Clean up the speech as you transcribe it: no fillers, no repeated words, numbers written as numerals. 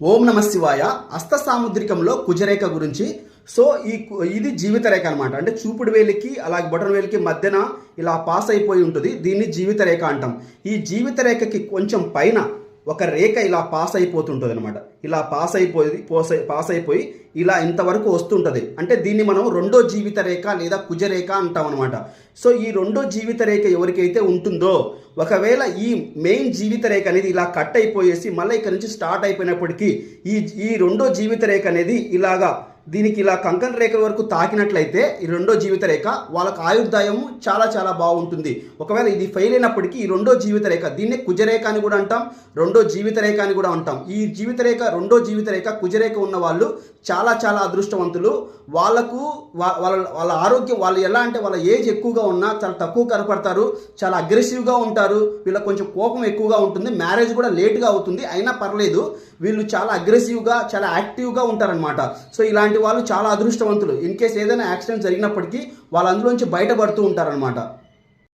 ఓం నమ శివాయ. హస్త సాముద్రికంలో కుజరేఖ గురించి. సో ఇది జీవిత రేఖ అనమాట. అంటే చూపుడు వేలికి అలాగే బొటన వేలికి మధ్యన ఇలా పాస్ అయిపోయి ఉంటుంది. దీన్ని జీవిత రేఖ అంటాం. ఈ జీవిత రేఖకి కొంచెం పైన ఒక రేఖ ఇలా పాస్ అయిపోతుంటుంది అనమాట. ఇలా పాస్ అయిపోయి ఇలా ఇంతవరకు వస్తుంటుంది. అంటే దీన్ని మనం రెండో జీవిత రేఖ లేదా కుజరేఖ అంటాం అనమాట. సో ఈ రెండో జీవిత రేఖ ఎవరికైతే ఉంటుందో, ఒకవేళ ఈ మెయిన్ జీవిత రేఖ అనేది ఇలా కట్ అయిపోయేసి మళ్ళీ ఇక్కడ నుంచి స్టార్ట్ అయిపోయినప్పటికీ ఈ రెండో జీవిత రేఖ అనేది ఇలాగా దీనికి ఇలా కంకణ రేఖ వరకు తాకినట్లయితే ఈ రెండో జీవిత రేఖ వాళ్ళకు ఆయుర్దాయము చాలా చాలా బాగుంటుంది. ఒకవేళ ఇది ఫెయిల్ అయినప్పటికీ ఈ రెండో జీవిత రేఖ, దీన్ని కుజరేఖ అని కూడా అంటాం, రెండో జీవిత రేఖ అని కూడా అంటాం. ఈ జీవిత రేఖ, రెండో జీవిత రేఖ కుజరేఖ ఉన్న వాళ్ళు చాలా చాలా అదృష్టవంతులు. వాళ్ళకు వాళ్ళ ఆరోగ్యం, వాళ్ళు ఎలా అంటే వాళ్ళ ఏజ్ ఎక్కువగా ఉన్నా చాలా తక్కువ కనపడతారు, చాలా అగ్రెసివ్గా ఉంటారు, వీళ్ళకి కొంచెం కోపం ఎక్కువగా ఉంటుంది, మ్యారేజ్ కూడా లేట్గా అవుతుంది, అయినా పర్లేదు వీళ్ళు చాలా అగ్రెసివ్గా చాలా యాక్టివ్గా ఉంటారనమాట. సో ఇలాంటి వాళ్ళు చాలా అదృష్టవంతులు. ఇన్ కేస్ ఏదైనా యాక్సిడెంట్ జరిగినప్పటికీ వాళ్ళు అందులోంచి బయటపడుతూ ఉంటారనమాట.